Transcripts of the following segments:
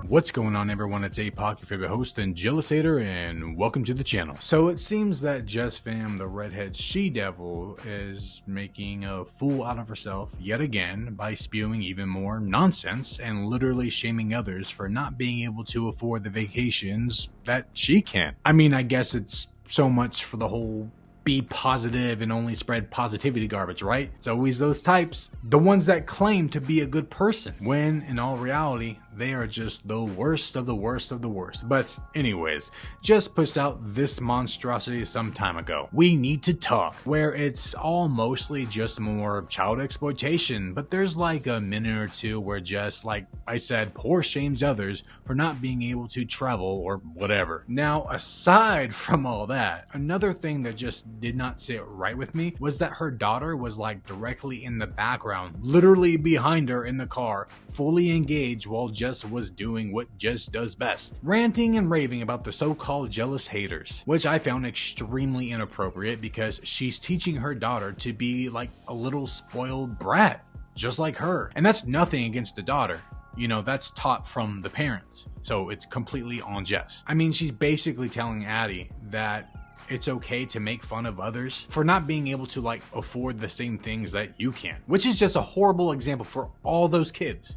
What's going on, everyone? It's APOC, your favorite host and Jessator, and welcome to the channel. So it seems that Jesssfam, the redhead she-devil, is making a fool out of herself yet again by spewing even more nonsense and literally shaming others for not being able to afford the vacations that she can. I mean, I guess it's so much for the whole be positive and only spread positivity garbage, right? It's always those types, the ones that claim to be a good person, when in all reality, they are just the worst of the worst of the worst. But anyways, just pushed out this monstrosity some time ago. We Need to Talk, where it's all mostly just more child exploitation, but there's like a minute or two where just, like I said, poor shames others for not being able to travel or whatever. Now, aside from all that, another thing that just did not sit right with me was that her daughter was like directly in the background, literally behind her in the car, fully engaged while Jess was doing what Jess does best, ranting and raving about the so-called jealous haters, which I found extremely inappropriate because she's teaching her daughter to be like a little spoiled brat, just like her. And that's nothing against the daughter. You know, that's taught from the parents. So it's completely on Jess. I mean, she's basically telling Addie that it's okay to make fun of others for not being able to like afford the same things that you can, which is just a horrible example for all those kids.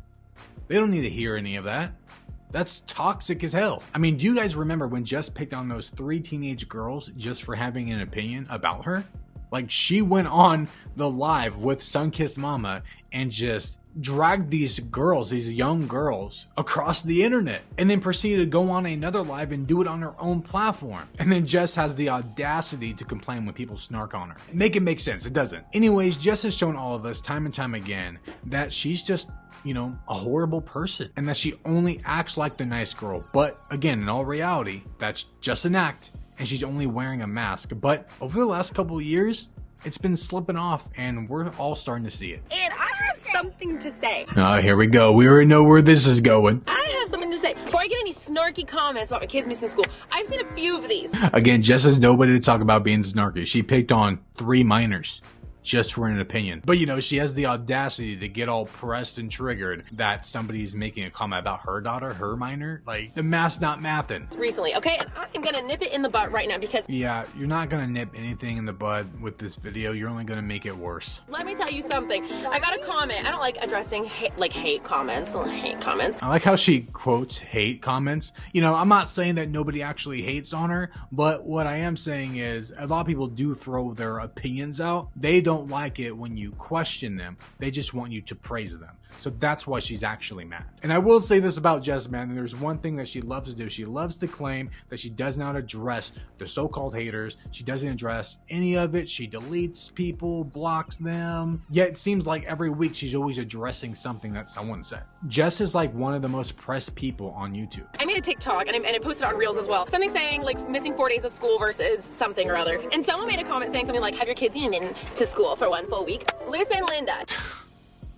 They don't need to hear any of that. That's toxic as hell. I mean, do you guys remember when Jess picked on those 3 teenage girls just for having an opinion about her? Like, she went on the live with Sunkissed Mama and just dragged these girls, these young girls, across the internet, and then proceeded to go on another live and do it on her own platform. And then Jess has the audacity to complain when people snark on her. Make it make sense. It doesn't. Anyways, Jess has shown all of us time and time again that she's just, you know, a horrible person, and that she only acts like the nice girl. But again, in all reality, that's just an act, and she's only wearing a mask. But over the last couple of years, it's been slipping off, and we're all starting to see it. And I have something to say. Here we go. We already know where this is going. I have something to say. Before I get any snarky comments about my kids missing school, I've seen a few of these. Again, Jess has nobody to talk about being snarky. She picked on 3 minors just for an opinion. But you know, she has the audacity to get all pressed and triggered that somebody's making a comment about her daughter, her minor. Like, the math's not mathin'. Recently, okay? And I'm gonna nip it in the butt right now because... Yeah, you're not gonna nip anything in the bud with this video. You're only gonna make it worse. Let me tell you something. I got a comment. I don't like addressing hate comments. I like how she quotes hate comments. You know, I'm not saying that nobody actually hates on her, but what I am saying is a lot of people do throw their opinions out. They don't like it when you question them. They just want you to praise them. So that's why she's actually mad. And I will say this about Jess, man. There's one thing that she loves to do. She loves to claim that she does not address the so-called haters. She doesn't address any of it. She deletes people, blocks them. Yet it seems like every week she's always addressing something that someone said. Jess is like one of the most pressed people on YouTube. I made a TikTok and I posted it on Reels as well. Something saying like missing 4 days of school versus something or other. And someone made a comment saying something like, have your kids even been to school for 1 full week? Listen, Linda.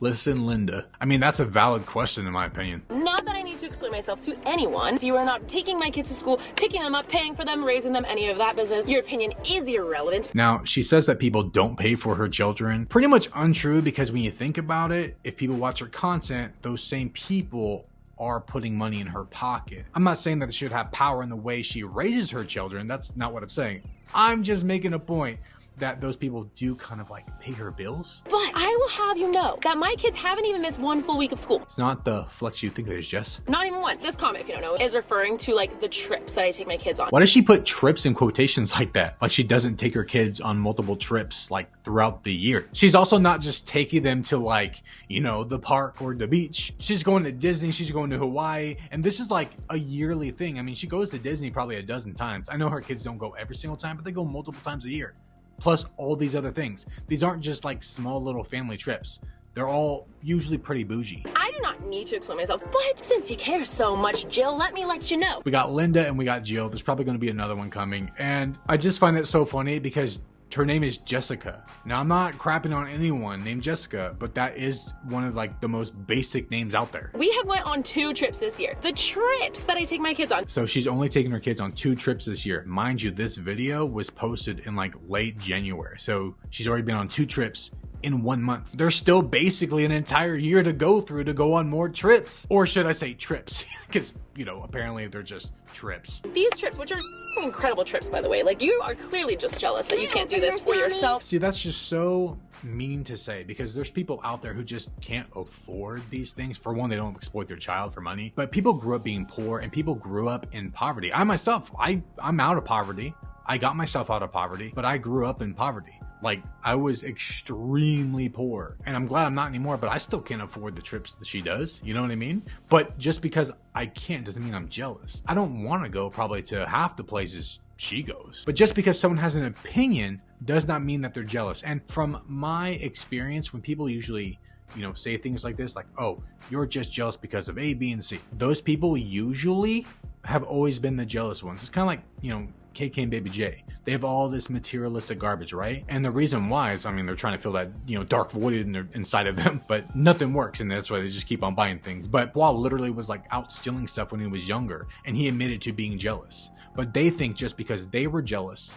Listen, Linda. I mean, that's a valid question in my opinion. Not that I need to explain myself to anyone. If you are not taking my kids to school, picking them up, paying for them, raising them, any of that business, your opinion is irrelevant. Now, she says that people don't pay for her children. Pretty much untrue, because when you think about it, if people watch her content, those same people are putting money in her pocket. I'm not saying that she should have power in the way she raises her children. That's not what I'm saying. I'm just making a point that those people do kind of like pay her bills. But I will have you know that my kids haven't even missed 1 full week of school. It's not the flex you think it is, Jess. Not even one. This comment, if you don't know, is referring to like the trips that I take my kids on. Why does she put trips in quotations like that? Like she doesn't take her kids on multiple trips like throughout the year. She's also not just taking them to like, you know, the park or the beach. She's going to Disney, she's going to Hawaii, and this is like a yearly thing. I mean, she goes to Disney probably a dozen times. I know her kids don't go every single time, but they go multiple times a year. Plus all these other things. These aren't just like small little family trips. They're all usually pretty bougie. I do not need to explain myself, but since you care so much, Jill, let me let you know. We got Linda and we got Jill. There's probably going to be another one coming. And I just find it so funny because her name is Jessica. Now, I'm not crapping on anyone named Jessica, but that is one of like the most basic names out there. We have went on 2 trips this year. The trips that I take my kids on. So she's only taking her kids on 2 trips this year. Mind you, this video was posted in like late January. So she's already been on 2 trips in 1 month. There's still basically an entire year to go through to go on more trips. Or should I say trips? Because, you know, apparently they're just trips. These trips, which are incredible trips, by the way, like, you are clearly just jealous that you can't do this for yourself. See, that's just so mean to say, because there's people out there who just can't afford these things. For one, they don't exploit their child for money, but people grew up being poor and people grew up in poverty. I myself, I'm out of poverty. I got myself out of poverty, but I grew up in poverty. Like, I was extremely poor, and I'm glad I'm not anymore, but I still can't afford the trips that she does. You know what I mean? But just because I can't doesn't mean I'm jealous. I don't want to go probably to half the places she goes. But just because someone has an opinion does not mean that they're jealous. And from my experience, when people usually, you know, say things like this, like, oh, you're just jealous because of A, B, and C, those people usually have always been the jealous ones. It's kind of like, you know, KK and Baby J. They have all this materialistic garbage, right? And the reason why is, I mean, they're trying to fill that, you know, dark void inside of them, but nothing works, and that's why they just keep on buying things. But Wall literally was like out stealing stuff when he was younger, and he admitted to being jealous. But they think just because they were jealous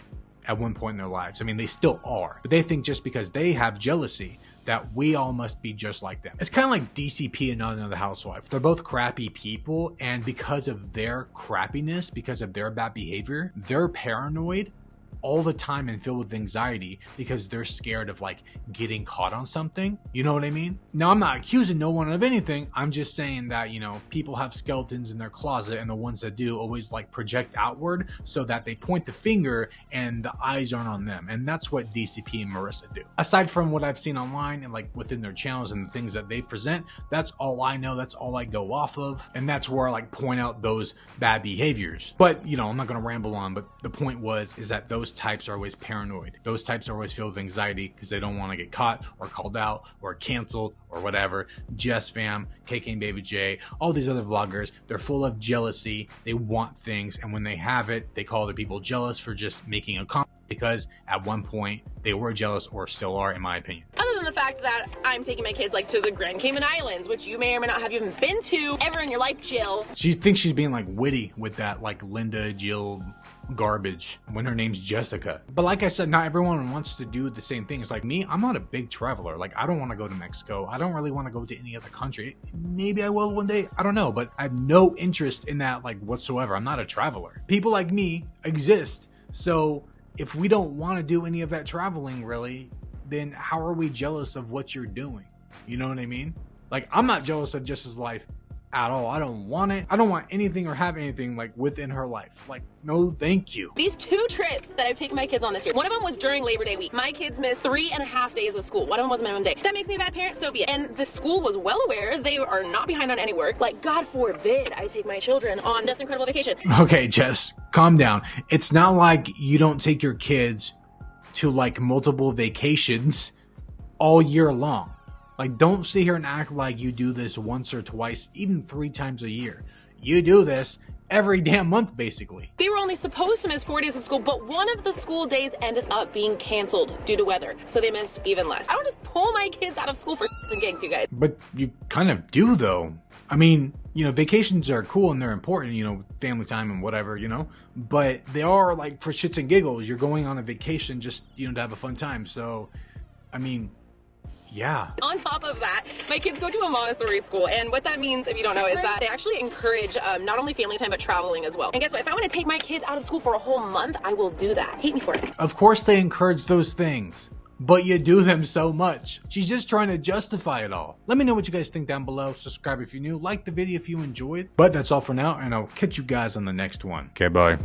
at one point in their lives, I mean, they still are, but they think just because they have jealousy that we all must be just like them. It's kind of like DCP and Not Another Housewife. They're both crappy people, and because of their crappiness, because of their bad behavior, they're paranoid all the time and filled with anxiety because they're scared of like getting caught on something. You know what I mean? Now, I'm not accusing no one of anything. I'm just saying that, you know, people have skeletons in their closet, and the ones that do always like project outward so that they point the finger and the eyes aren't on them. And that's what DCP and Marissa do. Aside from what I've seen online and like within their channels and the things that they present, that's all I know. That's all I go off of. And that's where I like point out those bad behaviors. But, you know, I'm not going to ramble on, but the point is that those types are always paranoid. Those types are always filled with anxiety because they don't want to get caught or called out or canceled or whatever. Jesssfam, KK and Baby J, all these other vloggers, they're full of jealousy. They want things, and when they have it, they call other people jealous for just making a comment because at one point they were jealous or still are, in my opinion. Other than the fact that I'm taking my kids like to the Grand Cayman Islands, which you may or may not have even been to ever in your life, Jill. She thinks she's being like witty with that like Linda, Jill garbage when her name's Jessica. But like I said, not everyone wants to do the same thing. It's like me, I'm not a big traveler. Like, I don't want to go to Mexico. I don't really want to go to any other country. Maybe I will one day. I don't know, but I have no interest in that like whatsoever. I'm not a traveler. People like me exist. So if we don't want to do any of that traveling really, then how are we jealous of what you're doing? You know what I mean? Like, I'm not jealous of Jess's life at all. I don't want it. I don't want anything or have anything like within her life. Like, no thank you. These 2 trips that I've taken my kids on this year, one of them was during Labor Day week. My kids missed 3.5 days of school. One of them was a minimum day. That makes me a bad parent, so be it. And the school was well aware they are not behind on any work. Like, God forbid I take my children on this incredible vacation. Okay, Jess, calm down. It's not like you don't take your kids to like multiple vacations all year long. Like, don't sit here and act like you do this once or twice, even 3 times a year. You do this every damn month, basically. They were only supposed to miss 4 days of school, but one of the school days ended up being canceled due to weather, so they missed even less. I would just pull my kids out of school for and gigs, you guys. But you kind of do, though. I mean, you know, vacations are cool and they're important, you know, family time and whatever, you know, but they are like for shits and giggles. You're going on a vacation just, you know, to have a fun time. So, I mean, yeah. On top of that, my kids go to a Montessori school, and what that means, if you don't know, is that they actually encourage not only family time, but traveling as well. And guess what? If I want to take my kids out of school for a whole month, I will do that. Hate me for it. Of course they encourage those things, but you do them so much. She's just trying to justify it all. Let me know what you guys think down below. Subscribe if you're new. Like the video if you enjoyed. But that's all for now, and I'll catch you guys on the next one. Okay, bye.